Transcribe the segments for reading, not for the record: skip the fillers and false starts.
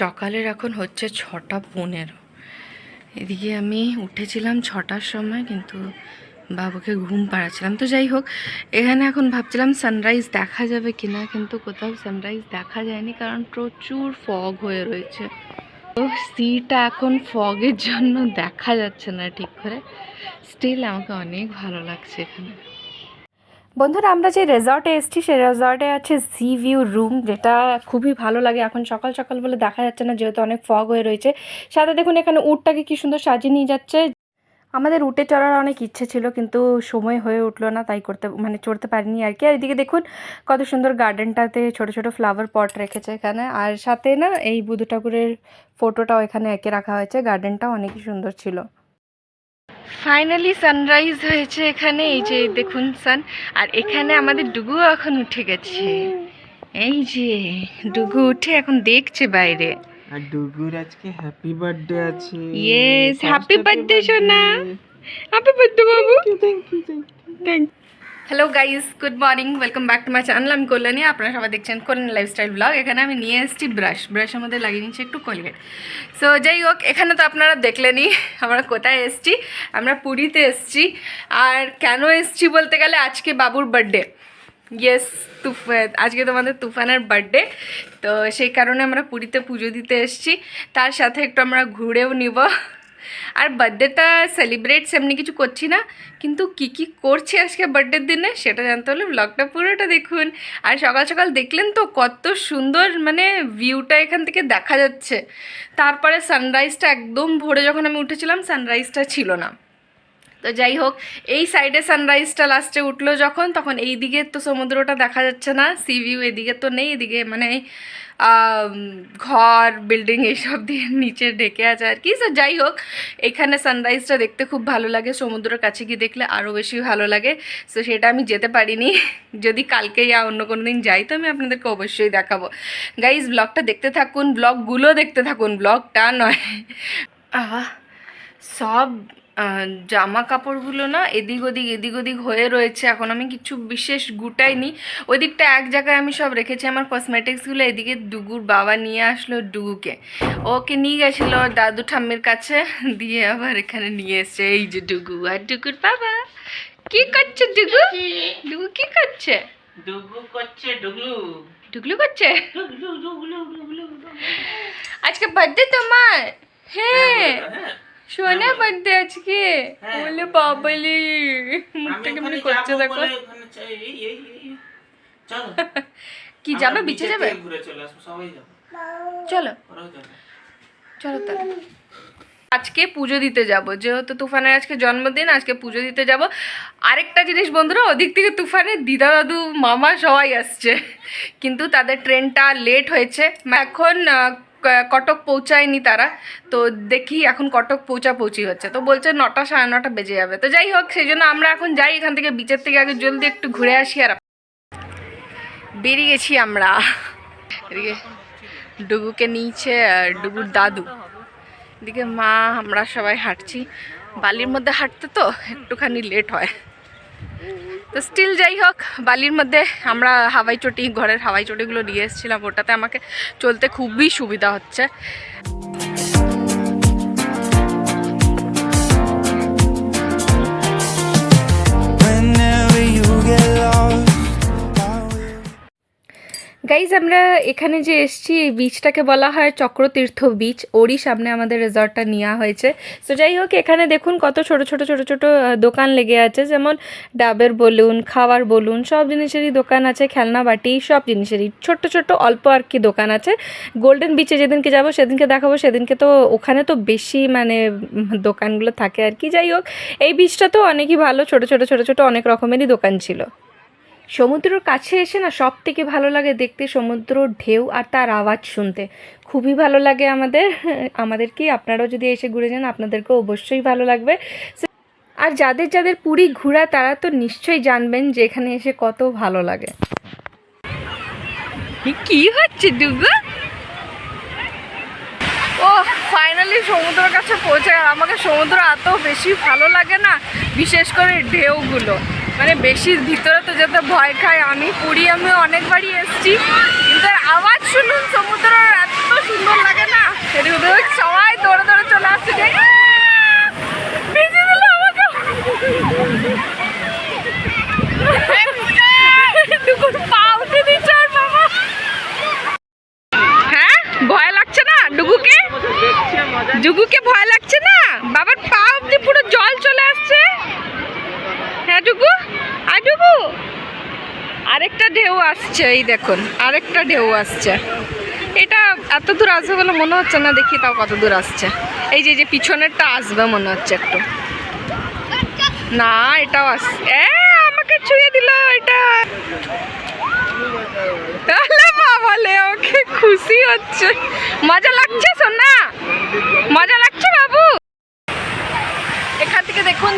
সকালের এখন হচ্ছে 6:15। এদিকে আমি উঠেছিলাম 6টার সময়, কিন্তু বাবুকে ঘুম পাড়াচ্ছিলাম। তো যাই হোক, এখানে এখন ভাবছিলাম সানরাইজ দেখা যাবে কিনা, কিন্তু কোথাও সানরাইজ দেখা যায়নি, কারণ প্রচুর ফগ হয়ে রয়েছে। তো সিটা এখন ফগের জন্য দেখা যাচ্ছে না ঠিক করে। স্টিল আমাকে অনেক ভালো লাগছে এখানে। বন্ধুরা, আমরা যে রেজর্টে এসেছি সেই রেজর্টে আছে সি ভিউ রুম, যেটা খুবই ভালো লাগে। এখন সকাল সকাল বলে দেখা যাচ্ছে না, যেহেতু অনেক ফগ হয়ে রয়েছে। সাথে দেখুন এখানে উটটাকে কি সুন্দর সাজিয়ে নিয়ে যাচ্ছে। আমাদের উটে চড়ার অনেক ইচ্ছে ছিল, কিন্তু সময় হয়ে উঠলো না, তাই চড়তে পারিনি আর কি। আর এদিকে দেখুন কত সুন্দর গার্ডেনটাতে ছোট ছোট ফ্লাওয়ার পট রেখেছে এখানে, আর সাথে না এই বুদ্ধ ঠাকুরের ফটোটাও এখানে এঁকে রাখা হয়েছে। গার্ডেনটাও অনেকই সুন্দর ছিল। ফাইনালি সানরাইজ হয়েছে এখানে, এই যে দেখুন সান। আর এখানে আমাদের ডুগু এখন উঠে গেছে। এই যে ডুগু উঠে এখন দেখছে বাইরে। আর ডুগুর আজকে হ্যাপি বার্থডে আছে। ইয়েস, হ্যাপি বার্থডে সোনা। হ্যাপি বার্থডে বাবু। Thank you thank. Hello guys, good morning, welcome back to my channel. আমি কল্যাণী, আপনারা সবাই দেখছেন কল্যাণী লাইফস্টাইল ব্লগ। এখানে আমি নিয়ে এসেছি ব্রাশের মধ্যে লাগিয়ে নিচ্ছি একটু কোলগেট। সো যাই হোক, এখানে তো আপনারা দেখলেনই আমরা কোথায় এসেছি। আমরা পুরীতে এসেছি। আর কেন এসেছি বলতে গেলে, আজকে বাবুর বার্থডে। ইয়েস, আজকে তোমাদের তুফানের বার্থডে। তো সেই কারণে আমরা পুরীতে পুজো দিতে এসেছি, তার সাথে একটু আমরা ঘুরেও নিব। আর বার্থডেটা সেলিব্রেট সেমনি কিছু করছি না, কিন্তু কি করছি আজকে বার্থডের দিনে সেটা জানতে হলে ব্লগটা পুরোটা দেখুন। আর সকাল সকাল দেখলেন তো কত সুন্দর মানে ভিউটা এখান থেকে দেখা যাচ্ছে। তারপরে সানরাইজটা একদম ভোরে যখন আমি উঠেছিলাম সানরাইজটা ছিল না। তো যাই হোক, এই সাইডে সানরাইজটা লাস্টে উঠলো যখন, তখন এই দিকে তো সমুদ্রটা দেখা যাচ্ছে না, সি ভিউ এদিকে তো নেই। এদিকে মানে ঘর বিল্ডিং এইসব দিয়ে নিচে ঢেকে আছে আর কি। সো যাই হোক, এখানে সানরাইজটা দেখতে খুব ভালো লাগে, সমুদ্রের কাছে গিয়ে দেখলে আরও বেশি ভালো লাগে। সো সেটা আমি যেতে পারিনি। যদি কালকে ইয়া অন্য কোনো দিন যাই তো আমি আপনাদেরকে অবশ্যই দেখাবো। গাইজ, ব্লগটা দেখতে থাকুন, ব্লগগুলো দেখতে থাকুন, ব্লগটা নয়। সব জামা কাপড়গুলো না এদিক ওদিক হয়ে রয়েছে। এখন আমি কিছু বিশেষ গুটাইনি, ওই দিকটা এক জায়গায় আমি সব রেখেছি আমার কসমেটিক্সগুলো। এদিকে ডুগুর বাবা নিয়ে আসলো ডুগুকে, ওকে নিয়ে গেছিলো দাদু ঠাম্মির কাছে, দিয়ে আবার এখানে নিয়ে এসছে। এই যে ডুগু আর ডুগুর বাবা। কি করছে ডুগু? ডুগু কি করছে? ডুগু করছে ডুগলু ডুগলু করছে। আজকে বার্থডে তোমার? হ্যাঁ, সোনা বার্থডে আজকে। বলে বাবালি, মুখটা কেমন করছে দেখো। কি যাবে, বিচে যাবে? চলো চলো তাহলে। আজকে পুজো দিতে যাব, যেহেতু তুফানের আজকে জন্মদিন, আজকে পুজো দিতে যাব। আরেকটা জিনিস বন্ধুরা, ওদিক থেকে তুফানের দিদা দাদু মামা সবাই আসছে, কিন্তু তাদের ট্রেনটা লেট হয়েছে। এখন কটক পৌঁছায়নি তারা, তো দেখি এখন কটক পৌঁছি হচ্ছে। তো বলছে 9টা 9:30 বেজে যাবে। তো যাই হোক, সেই জন্য আমরা এখন যাই এখান থেকে, বিচের থেকে আগে জলদি একটু ঘুরে আসি। আর বেরিয়ে গেছি আমরা। এদিকে ডুগুকে নিয়েছে আর ডুগুর দাদু, এদিকে মা, আমরা সবাই হাঁটছি। বালির মধ্যে হাঁটতে তো একটুখানি লেট হয়। তো স্টিল যাই হোক, বালির মধ্যে আমরা হাওয়াই চটি, ঘরের হাওয়াই চটিগুলো নিয়ে এসেছিলাম, ওটাতে আমাকে চলতে খুবই সুবিধা হচ্ছে। গাইজ, আমরা এখানে যে এসছি, এই বিচটাকে বলা হয় চক্রতীর্থ বিচ। ওরই সামনে আমাদের রিসর্টটা নেওয়া হয়েছে। তো যাই হোক, এখানে দেখুন কত ছোট ছোট দোকান লেগে আছে, যেমন ডাবের বলুন, খাওয়ার বলুন, সব জিনিসেরই দোকান আছে। খেলনা বাটি, সব জিনিসেরই ছোট অল্প আর কি দোকান আছে। গোল্ডেন বিচে যেদিনকে যাব সেদিনকে দেখাবো, সেদিনকে তো ওখানে তো বেশি মানে দোকানগুলো থাকে আর কি। যাই হোক, এই বিচটা তো অনেকই ভালো, ছোট অনেক রকমেরই দোকান ছিল। সমুদ্রের কাছে এসে না সব থেকে ভালো লাগে দেখতে সমুদ্র ঢেউ আর তার আওয়াজ শুনতে, খুবই ভালো লাগে আমাদের কি আপনারাও যদি এসে ঘুরে যান আপনাদেরকেও অবশ্যই ভালো লাগবে। আর যাদের পুরী ঘোরা তারা তো নিশ্চয়ই জানবেন যে এখানে এসে কত ভালো লাগে। কি হচ্ছে ডুগু? ও ফাইনালি সমুদ্রের কাছে পৌঁছে গেল। আমাকে সমুদ্র এত বেশি ভালো লাগে না, বিশেষ করে ঢেউগুলো। মানে বেশি ভিতরে তো যেতে ভয় খায় আমি। পুরী আমি অনেকবারই এসেছি, কিন্তু আওয়াজ শুনুন সমুদ্রের, এত সুন্দর লাগে। ভয় লাগছে না ডুগুকে? ডুগুকে ভয় লাগছে না? বাবার পা অব্দি পুরো জল চলে আসছে। হ্যাঁ ডুগু, আর ডুগু আরেকটা ঢেউ আসছে, এই দেখুন আরেকটা ঢেউ আসছে। এটা এত দূর আসবে বলে মনে হচ্ছে না, দেখি তাও কত দূর আসছে। এই যে পিছনেরটা আসবে মনে হচ্ছে একটু। না এটাও আসছে, আমাকে ছুঁয়ে দিল এটা। বলে ওকে খুশি হচ্ছে, মজা লাগছে সোনা, মজা লাগছে বাবু। এখান থেকে দেখুন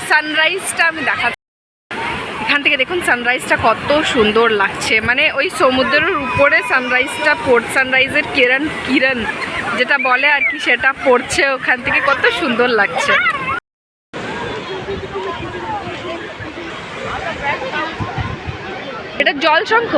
সানরাইজটা আমি দেখাচ্ছি। এখান থেকে দেখুন সানরাইজটা কত সুন্দর লাগছে, মানে ওই সমুদ্রের উপরে সানরাইজটা সানরাইজের কিরণ যেটা বলে আর কি, সেটা পড়ছে ওখান থেকে, কত সুন্দর লাগছে। এটা জলশঙ্খ।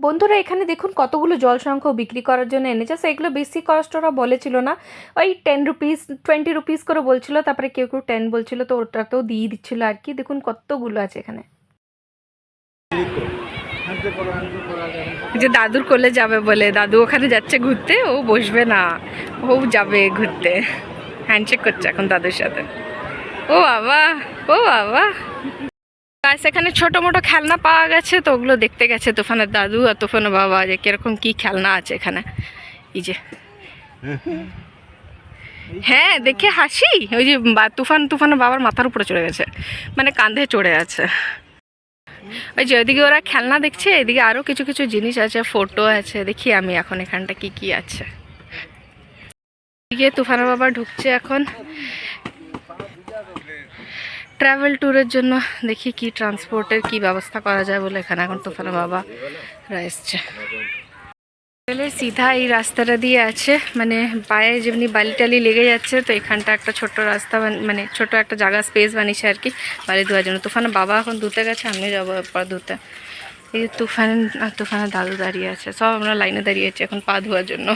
বন্ধুরা এখানে দেখুন কতগুলো জলশঙ্খ বিক্রি করার জন্য এনেছে। সেগুলো বেশি কস্ট ওরা বলেছিল না, ওই 10 রুপিস 20 রুপিস করে বলছিল, তারপরে কেউ কেউ 10 বলছিল, তো ওটাতেও দিয়ে দিচ্ছিলো আর কি। দেখুন কতগুলো আছে এখানে। যে দাদুর কোলে যাবে বলে, দাদু ওখানে যাচ্ছে ঘুরতে, ও বসবে না, ও যাবে ঘুরতে। হ্যান্ডশেক করছে এখন দাদুর সাথে। ও বাবা, ও বাবা। এখানে ছোট মোটো খেলনা পাওয়া গেছে, তো ওগুলো দেখতে গেছে তুফানের দাদু আর তুফানের বাবা, যে কিরকম কি খেলনা আছে এখানে। এই যে হ্যাঁ দেখে হাসি, ওই যে তুফানের বাবার মাথার উপরে চড়ে গেছে, মানে কাঁধে চড়ে আছে। ওই যে ওইদিকে ওরা খেলনা দেখছে, এদিকে আরো কিছু কিছু জিনিস আছে, ফটো আছে। দেখি আমি এখন এখানটা কি কি আছে। এদিকে তুফানের বাবা ঢুকছে এখন ট্রাভেল ট্যুরের জন্য। দেখি কি ট্রান্সপোর্টের কি ব্যবস্থা করা যায় বলে এখানে এখন তুফানের বাবা এসছে। সিধা এই রাস্তাটা দিয়ে আছে, মানে পায়ে যেমনি বালি টালি লেগে যাচ্ছে, তো এখানটা একটা ছোট্ট রাস্তা, মানে ছোট একটা জায়গা স্পেস বানিয়েছে আর কি বালি ধোয়ার জন্য। তুফানের বাবা এখন ধুতে গেছে, আমি যাবো এরপর ধুতে। এই যে তুফানের দাদু দাঁড়িয়ে আছে, সব আমরা লাইনে দাঁড়িয়েছি এখন পা ধোয়ার জন্য।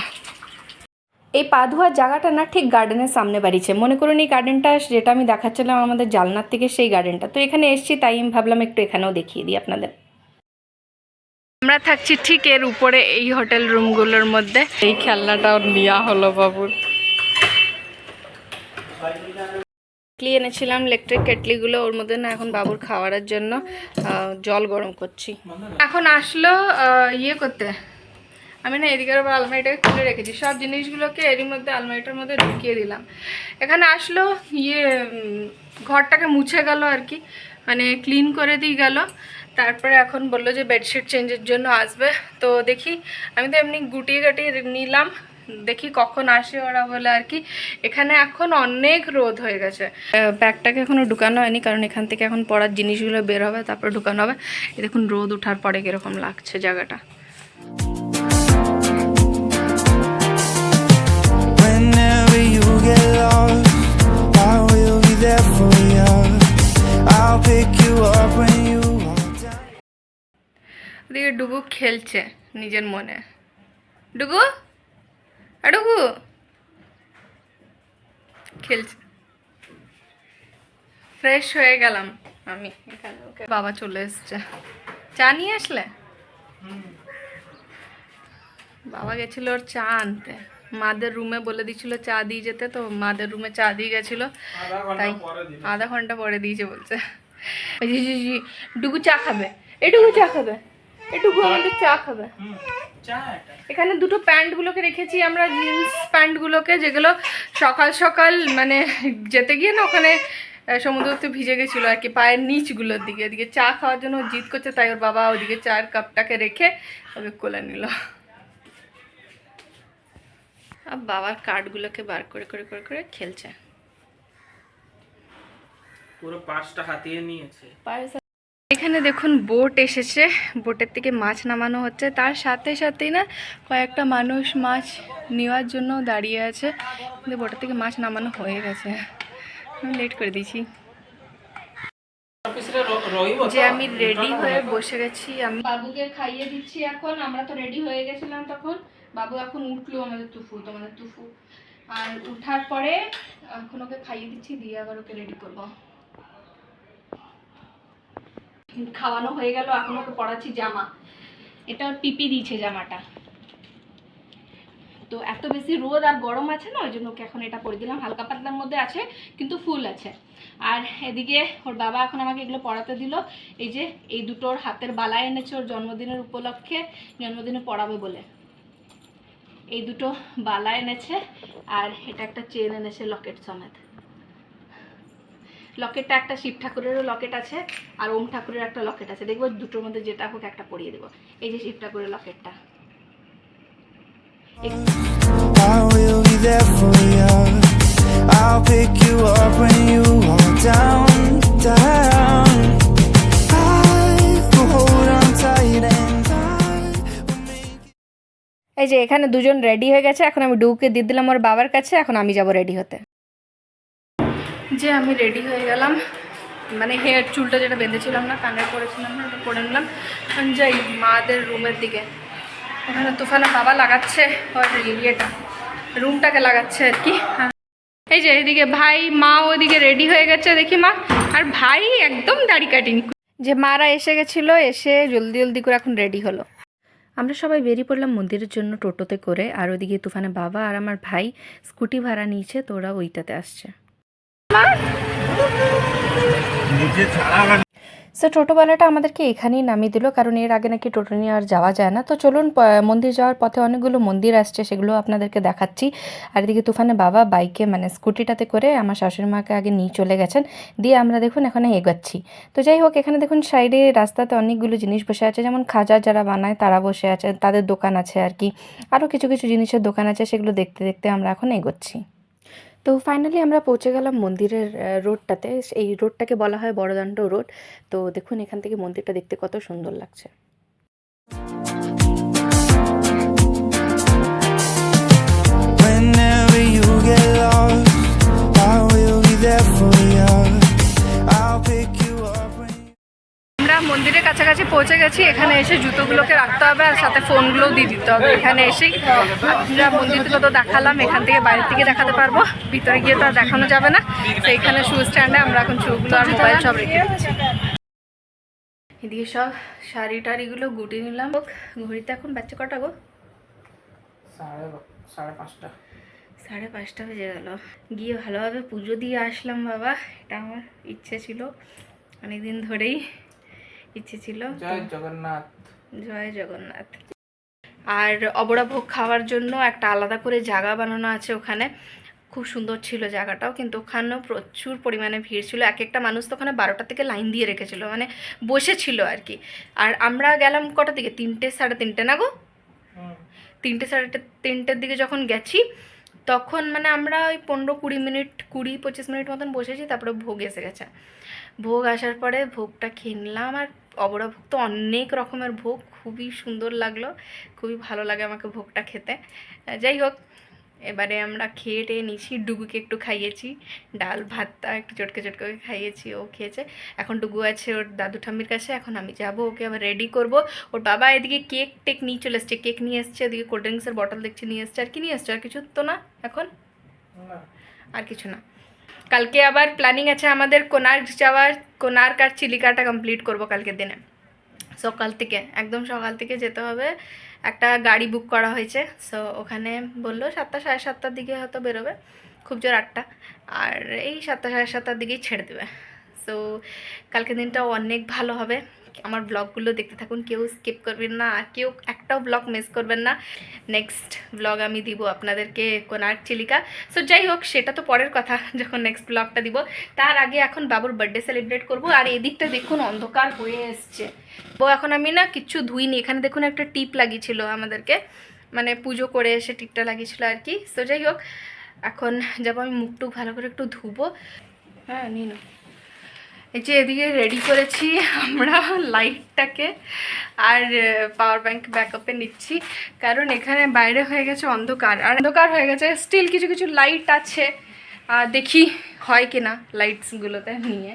এই পা ধোয়ার জায়গাটা না ঠিক গার্ডেনের সামনে বাড়িছে। মনে করুন এই গার্ডেনটা যেটা আমি দেখাচ্ছিলাম আমাদের জালনার থেকে, সেই গার্ডেনটা। তো এখানে এসছি, তাই আমি ভাবলাম একটু এখানেও দেখিয়ে দিই আপনাদের। আমরা থাকছি ঠিক এর উপরে এই হোটেল রুমগুলোর মধ্যে। এই খেলনাটাও নেওয়া হলো বাবুর। কেটলি এনেছিলাম, ইলেকট্রিক কেটলিগুলো, ওর মধ্যে না এখন বাবুর খাওয়ার জন্য জল গরম করছি। এখন আসলো ইয়ে করতে, আমি না এদিকের আবার আলমারিটাকে খুলে রেখেছি, সব জিনিসগুলোকে এরই মধ্যে আলমারিটার মধ্যে ঢুকিয়ে দিলাম। এখানে আসলো ইয়ে ঘরটাকে মুছে গেল আর কি, মানে ক্লিন করে দিয়ে গেল। তারপরে এখন বললো যে বেডশিট চেঞ্জের জন্য আসবে। তো দেখি, আমি তো এমনি গুটিয়ে গাটিয়ে নিলাম, দেখি কখন আসে ওরা বলে আর কি। এখানে এখন অনেক রোদ হয়ে গেছে। ব্যাগটাকে এখনও ঢুকানো হয়নি, কারণ এখান থেকে এখন পড়ার জিনিসগুলো বের হবে, তারপরে ঢুকানো হবে। দেখুন রোদ ওঠার পরে কীরকম লাগছে জায়গাটা। ওদিকে ডুগু খেলছে নিজের মনে। ডুগু ডুগু খেলছে। ফ্রেশ হয়ে গেলাম আমি এখানে, ওকে বাবা চলে এসছে। চা নিয়ে আসলে? বাবা গেছিল ওর চা আনতে, মাদের রুমে বলে দিয়েছিল চা দিয়ে যেতে, তো মাদের রুমে চা দিয়ে গেছিলো, তাই আধা ঘন্টা পরে দিয়েছে বলছে। ডুগু চা খাবে, এটুকু চা খাবে, এটুকু আমাদের চা খাবে। এখানে দুটো প্যান্টগুলোকে রেখেছি আমরা, জিন্স প্যান্টগুলোকে, যেগুলো সকাল সকাল মানে যেতে গিয়ে না ওখানে সমুদ্রতে ভিজে গেছিলো আর কি, পায়ের নিচগুলোর দিকে। এদিকে চা খাওয়ার জন্য জিদ করছে, তাই ওর বাবা ওদিকে চার কাপটাকে রেখে ওকে কোলে নিল। আর বাবার কার্ডগুলোকে বার করে করে করে করে খেলছে, পুরো পাঁচটা হাতিয়ে নিয়েছে। এখানে দেখুন বোট এসেছে, বোটের থেকে মাছ নামানো হচ্ছে, তার সাথে সাথেই না কয়েকটা মানুষ মাছ নেওয়ার জন্য দাঁড়িয়ে আছে, কিন্তু বোটের থেকে মাছ নামানো হয়ে গেছে, আমি লেট করে দিয়েছি। যে আমি রেডি হয়ে বসে গেছি, আমি বাবুকে খাইয়ে দিচ্ছি এখন। আমরা তো রেডি হয়ে গেছিলাম তখন, বাবু এখন উঠলো, আমাদের তুফু। আর উঠার পরে এখন ওকে খাইয়ে দিচ্ছি, দিয়ে আবার ওকে রেডি করবো। খাওয়ানো হয়ে গেল, এখন ওকে পরাচ্ছি জামা। এটা ওর পিপি দিয়েছে জামাটা, তো এত বেশি রোদ আর গরম আছে না, ওই জন্য ওকে এখন এটা পরে দিলাম। হালকা পাতলার মধ্যে আছে কিন্তু ফুল আছে। আর এদিকে ওর বাবা এখন আমাকে এগুলো পরাতে দিল। এই যে এই দুটোর হাতের বালা এনেছে ওর জন্মদিনের উপলক্ষে, জন্মদিনে পরাবে বলে এই দুটো বালা এনেছে। আর এটা একটা চেন এনেছে লকেট সমেত। লকেটটা একটা শিব ঠাকুরেরও লকেট আছে আর ওম ঠাকুরের একটা লকেট আছে, দেখবো দুটোর মধ্যে যেটা হোক একটা পরিয়ে দেবো। এই যে শিব ঠাকুরের লকেটটা। I will be there for you. I'll pick you up when you are down, down. I will hold on tight and I will make it. এই যে এখানে দুজন রেডি হয়ে গেছে, এখন আমি ডুকে দিয়ে দিলাম ওর বাবার কাছে, এখন আমি যাব রেডি হতে। যে আমি রেডি হয়ে গেলাম, মানে হেয়ার চুলটা যেটা বেঁধেছিলাম না, কানের পরেছিলাম না, ওটা পরে নিলাম। এখন যাই মাদের রুমের দিকে। ওখানে তুফানের বাবা লাগাচ্ছে ওর ইয়েটা, রুমটাকে লাগাচ্ছে আর কি। এই যে এদিকে ভাই মা ওদিকে রেডি হয়ে গেছে দেখি মা, আর ভাই একদম দাড়ি কাটিং। যে মারা এসে গেছিলো, এসে জলদি জলদি করে এখন রেডি হলো। আমরা সবাই বেরিয়ে পড়লাম মন্দিরের জন্য টোটোতে করে, আর ওদিকে তুফানের বাবা আর আমার ভাই স্কুটি ভাড়া নিয়েছে, তো ওরা ওইটাতে আসছে। সো টোটোওয়ালাটা আমাদেরকে এখানেই নামিয়ে দিল, কারণ এর আগে নাকি টোটো নিয়ে আর যাওয়া যায় না। তো চলুন, মন্দির যাওয়ার পথে অনেকগুলো মন্দির আসছে, সেগুলো আপনাদেরকে দেখাচ্ছি। আর এদিকে তুফানের বাবা বাইকে মানে স্কুটিটাতে করে আমার শাশুড়ি মাকে আগে নিয়ে চলে গেছেন, দিয়ে আমরা দেখুন এখানে এগোচ্ছি। তো যাই হোক, এখানে দেখুন সাইডে রাস্তাতে অনেকগুলো জিনিস বসে আছে, যেমন খাজা যারা বানায় তারা বসে আছে, তাদের দোকান আছে আর কি। আরও কিছু কিছু জিনিসের দোকান আছে, সেগুলো দেখতে দেখতে আমরা এখন এগোচ্ছি। তো ফাইনালি আমরা পৌঁছে গেলাম মন্দিরের রোডটাতে। এই রোডটাকে বলা হয় বড়দাণ্ড রোড। তো দেখুন এখান থেকে মন্দিরটা দেখতে কত সুন্দর লাগছে। Whenever you get lost, I will be there for you. I'll pick you up when you আমরা মন্দিরের কাছাকাছি পৌঁছে গেছি। এখানে এসে জুতোগুলোকে রাখতে হবে আর সাথে ফোনগুলোও দিয়ে দিতে হবে। এখানে এসেই আমরা মন্দিরগুলো তো দেখালাম, এখান থেকে বাইরের থেকে দেখাতে পারবো, ভিতরে গিয়ে তো আর দেখানো যাবে না। তো এখানে শু স্ট্যান্ডে আমরা এখন শুগুলো আর মোবাইল সব রেখে দিচ্ছি। এদিকে সব শাড়ি টাড়িগুলো গুটিয়ে নিলাম। ঘড়িতে এখন বাচ্চা কটা গো? 5:30। 5:30 বেজে গেল। গিয়ে ভালোভাবে পুজো দিয়ে আসলাম বাবা, এটা আমার ইচ্ছে ছিল, অনেকদিন ধরেই ইচ্ছে ছিল। জয় জগন্নাথ। জয় জগন্নাথ। আর অবড়া ভোগ খাওয়ার জন্য একটা আলাদা করে জায়গা বানানো আছে ওখানে, খুব সুন্দর ছিল জায়গাটাও, কিন্তু ওখানেও প্রচুর পরিমাণে ভিড় ছিল। এক একটা মানুষ তো ওখানে 12টা থেকে লাইন দিয়ে রেখেছিল, মানে বসেছিল আর কি। আর আমরা গেলাম কটা থেকে? 3টে 3:30 না গো? 3টে 3:30 দিকে যখন গেছি, তখন মানে আমরা ওই 15-20 মিনিট 20-25 মিনিট মতন বসেছি, তারপরে ভোগ এসে গেছে। ভোগ আসার পরে ভোগটা খেয়ে নিলাম। আর অবড়া ভোগ তো অনেক রকমের ভোগ, খুবই সুন্দর লাগলো, খুবই ভালো লাগে আমাকে ভোগটা খেতে। যাই হোক, এবারে আমরা খেয়ে টেয়ে নিয়েছি। ডুগুকে একটু খাইয়েছি, ডাল ভাতটা একটু চটকে চটকে খাইয়েছি, ও খেয়েছে। এখন ডুগু আছে ওর দাদু ঠাম্মির কাছে, এখন আমি যাব ওকে আবার রেডি করব। ওর বাবা এদিকে কেক টেক নিয়ে চলে এসছে, কেক নিয়ে এসছে, এদিকে কোল্ড ড্রিঙ্কসের বটল দেখছি নিয়ে এসছে। আর কি নিয়ে এসছে? আর কিছু তো না এখন, আর কিছু না। কালকে আবার প্ল্যানিং আছে আমাদের কোনার্ক যাওয়ার, কোনার্ক আর চিলিকাটা কমপ্লিট করব কালকের দিনে। সকাল থেকে, একদম সকাল থেকে যেতে হবে। একটা গাড়ি বুক করা হয়েছে, সো ওখানে বললো 7টা 7:30 দিকে হয়তো বেরোবে, খুব জোর 8টা, আর এই 7টা 7:30 দিকেই ছেড়ে দেবে। সো কালকের দিনটাও অনেক ভালো হবে। আমার ব্লগগুলো দেখতে থাকুন, কেউ স্কিপ করবেন না, আর কেউ একটাও ব্লগ মিস করবেন না। নেক্সট ব্লগ আমি দিব আপনাদেরকে কোনার্ক চিলিকা। সো যাই হোক, সেটা তো পরের কথা, যখন নেক্সট ব্লগটা দিব। তার আগে এখন বাবুর বার্থডে সেলিব্রেট করব। আর এদিকটা দেখুন অন্ধকার হয়ে এসছে। তো এখন আমি না কিচ্ছু ধুইনি। এখানে দেখুন একটা টিপ লাগিয়েছিল আমাদেরকে, মানে পুজো করে এসে টিপটা লাগিয়েছিল আর কি। সো যাই হোক, এখন যাবো আমি মুখটুক ভালো করে একটু ধুবো। হ্যাঁ নিন, এই যে এদিকে রেডি করেছি আমরা লাইটটাকে, আর পাওয়ার ব্যাংক ব্যাকআপে নিচ্ছি, কারণ এখানে বাইরে হয়ে গেছে অন্ধকার, আর অন্ধকার হয়ে গেছে। স্টিল কিছু কিছু লাইট আছে, দেখি হয় কি না লাইটসগুলোতে নিয়ে।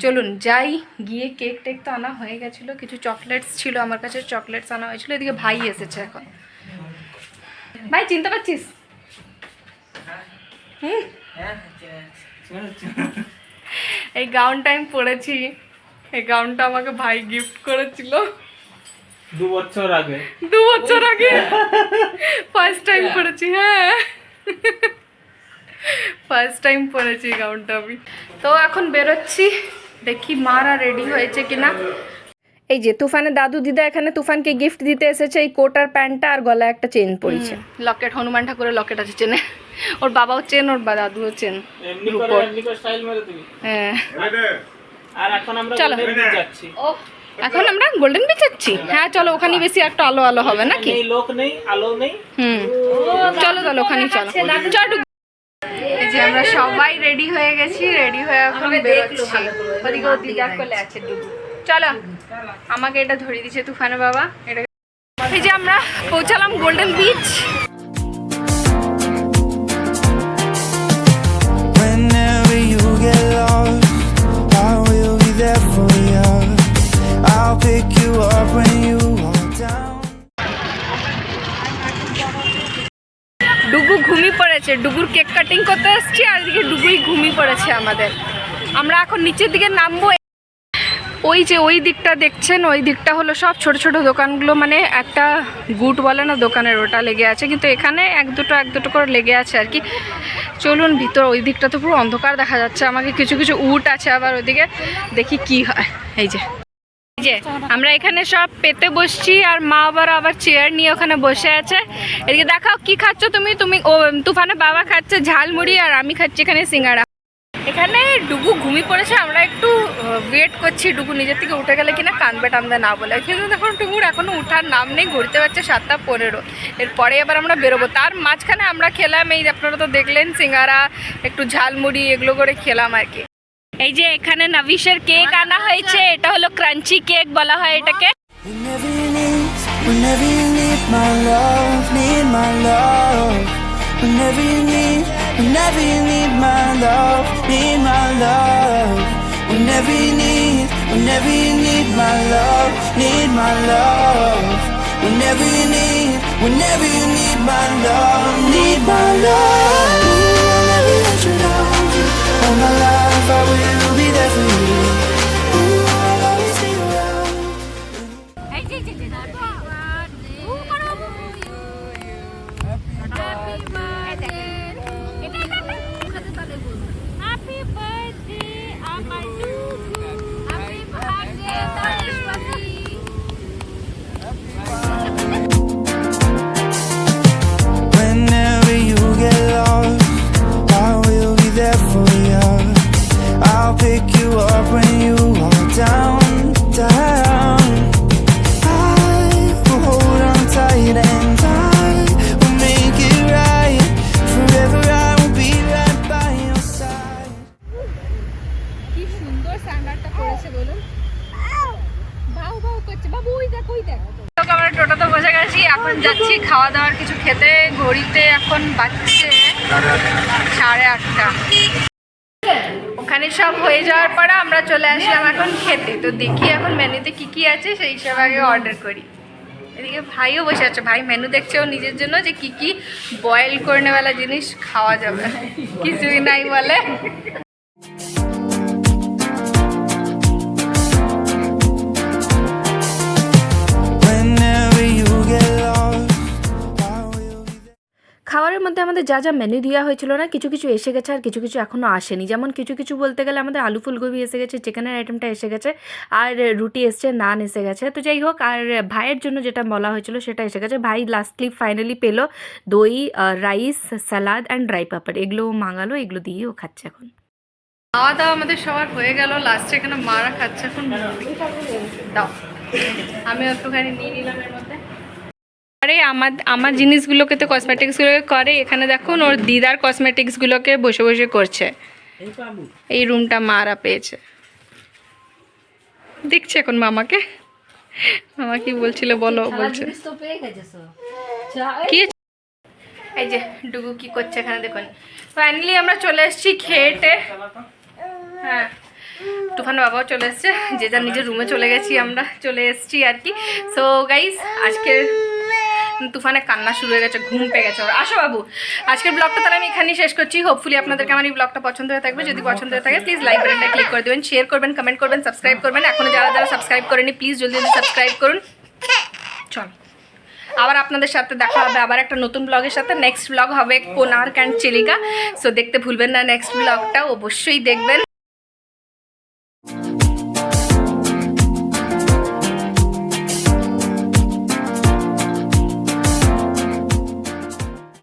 চলুন যাই, গিয়ে কেক টেক তো আনা হয়ে গেছিলো, কিছু চকলেটস ছিল আমার কাছে, চকলেটস আনা হয়েছিল। এদিকে ভাই এসেছে এখন। ভাই চিনতে পারছিস? এই গাউনটা আমি পরেছি, এই গাউনটা আমাকে ভাই গিফট করেছিল। 2 বছর আগে 2 বছর আগে ফার্স্ট টাইম পড়েছি। হ্যাঁ, ফার্স্ট টাইম পড়েছি গাউনটা আমি। তো এখন বেরোচ্ছি, দেখি মারা রেডি হয়েছে কিনা। এই যে তুফানের দাদু দিদা এখানে তুফানকে গিফট দিতে এসেছে এই কোট আর প্যান্টটা, আর গলায় একটা চেন পরেছে, লকেট, হনুমান ঠাকুরের লকেট আছে চেনে। ওর বাবাও চেন, ওর দাদুও চেন। এমনি করে স্টাইল মেরে দিবি। হ্যাঁ, আর এখন আমরা চলো। golden beach যাচ্ছি। এখন আমরা গোল্ডেন বিচ যাচ্ছি। হ্যাঁ চলো, ওখানে বেশি একটু আলো আলো হবে নাকি? এই লোক নেই, আলো নেই। চলো চলো, ওখানে চলো। চলো, এই যে আমরা সবাই রেডি হয়ে গেছি, রেডি হয়ে এখন বেরোচ্ছি। ওদিকে ও দিদার কোলে আছে ডুবু। চলো, আমাকে এটা ধরিয়ে দিচ্ছে তুফানের বাবা। এটা এই যে আমরা পৌঁছালাম golden beach. Whenever you get lost, I will be there for you. I'll pick you up when you are down. ডুগু ঘুমিয়ে পড়েছে, ডুগুর কেক কাটিং করতে এসছি, আর এদিকে ডুগুই ঘুমিয়ে পড়েছে আমাদের। আমরা এখন নিচের দিকে নামবো। ওই যে ওই দিকটা দেখছেন, ওই দিকটা হলো সব ছোট ছোট দোকানগুলো, মানে একটা গুট বলে না দোকানের, ওটা লেগে আছে, কিন্তু এখানে এক দুটো করে লেগে আছে আর কি। চলুন ভিতর, ওই দিকটা তো পুরো অন্ধকার দেখা যাচ্ছে আমাকে, কিছু কিছু উট আছে আবার ওদিকে, দেখি কি হয়। এই যে আমরা এখানে সব পেতে বসছি, আর মা আবার চেয়ার নিয়ে ওখানে বসে আছে। এদিকে দেখাও কি খাচ্ছ তুমি? ও তুফানের বাবা খাচ্ছে ঝালমুড়ি, আর আমি খাচ্ছি এখানে সিঙ্গাড়া। এখানে ডুগু ঘুমিয়ে পড়েছে, আমরা একটু ওয়েট করছি ডুগু নিজের থেকে উঠে গেলে কিনা কানবে টানবে না বলে, কিন্তু দেখুন ডুগুর এখনো উঠার নাম নেই, ঘুরতে পারছে 7:15। এরপরে এবার আমরা বেরোবো। তার মাঝখানে আমরা খেলাম, এই আপনারা তো দেখলেন সিঙ্গারা, একটু ঝালমুড়ি, এগুলো করে খেলাম আর কি। এই যে এখানে নবিশের কেক আনা হয়েছে, এটা হলো ক্রাঞ্চি কেক বলা হয় এটাকে। Whenever you need my love, need my love. Whenever you need my love, need my love. Whenever you need my love, need my love. Whenever you need my love, need my love. I'll never let you down. All my life I will be there for you. I'll always be around. Whenever you get lost, I will be there for you. I'll pick you up when you are down. I will hold on tight and I will make it right. Forever I will be right by your side. কি সুন্দর স্যান্ডারটা পড়েছে বলুন, ভাউ ভাউ করছে বাবু, ওই দেখ ওই দেখ। আমরা টোটোতে বসে গেছি, এখন যাচ্ছি খাওয়া দাওয়ার কিছু খেতে। ঘড়িতে এখন বাজছে 8:30। ওখানে সব হয়ে যাওয়ার পরে আমরা চলে আসলাম এখন খেতে। তো দেখি এখন মেনুতে কি কি আছে, সেই হিসাবে আগে অর্ডার করি। এদিকে ভাইও বসে আছে, ভাই মেনু দেখছে ও নিজের জন্য, যে কি কি বয়েল করে নেওয়ালা জিনিস খাওয়া যাবে, কিছুই নাই বলে। Whenever you get lost, I will be there. খাবারের মধ্যে আমাদের যা যা মেনু দেওয়া হয়েছিল না, কিছু কিছু এসে গেছে আর কিছু কিছু এখনও আসেনি। যেমন কিছু কিছু বলতে গেলে আমাদের আলু ফুলকপি এসে গেছে, চিকেনের আইটেমটা এসে গেছে, আর রুটি এসছে, নান এসে গেছে। তো যাই হোক, আর ভাইয়ের জন্য যেটা বলা হয়েছিল সেটা এসে গেছে। ভাই লাস্টলি ফাইনালি পেলো দই, রাইস, স্যালাড অ্যান্ড ড্রাই পাপড়, এগুলো মাঙালো, এগুলো দিয়েও খাচ্ছে এখন। খাওয়া দাওয়া আমাদের সবার হয়ে গেল, লাস্টে এখানে মারা খাচ্ছে এখন। দাও, আমি একটুখানি নিয়ে নিলাম এর মধ্যে। আরে আমার জিনিসগুলোকে তো কসমেটিক্সগুলোকে করে, এখানে দেখুন ওর দিদার কসমেটিক্সগুলোকে বসে বসে করছে। এই রুমটা মারা পেয়েছে, দেখছে এখন মামাকে। মামা কি বলছিল বলো, বলছে কি? এই যে ডুগু কি করছে এখানে দেখুন। ফাইনালি আমরা চলে এসেছি খেয়েটে। হ্যাঁ, তুফানের বাবাও চলে এসছে, যে যার নিজের রুমে চলে গেছি, আমরা চলে এসেছি আর কি। সো গাইস, আজকের তুফানের কান্না শুরু হয়ে গেছে, ঘুম পেয়ে গেছে ওর। আসো বাবু, আজকের ব্লগটা তাহলে আমি এখানেই শেষ করছি। হোপফুলি আপনাদেরকে আমার এই ব্লগটা পছন্দ হয়ে থাকবে। যদি পছন্দ হয়ে থাকে প্লিজ লাইক বাটনটা ক্লিক করে দেবেন, শেয়ার করবেন, কমেন্ট করবেন, সাবস্ক্রাইব করবেন। এখনো যারা যারা সাবস্ক্রাইব করেনি প্লিজ জলদি জলদি সাবস্ক্রাইব করুন। চল আবার আপনাদের সাথে দেখা হবে আবার একটা নতুন ব্লগের সাথে। নেক্সট ব্লগ হবে কোনার্ক অ্যান্ড চিলিকা। সো দেখতে ভুলবেন না, নেক্সট ব্লগটা অবশ্যই দেখবেন।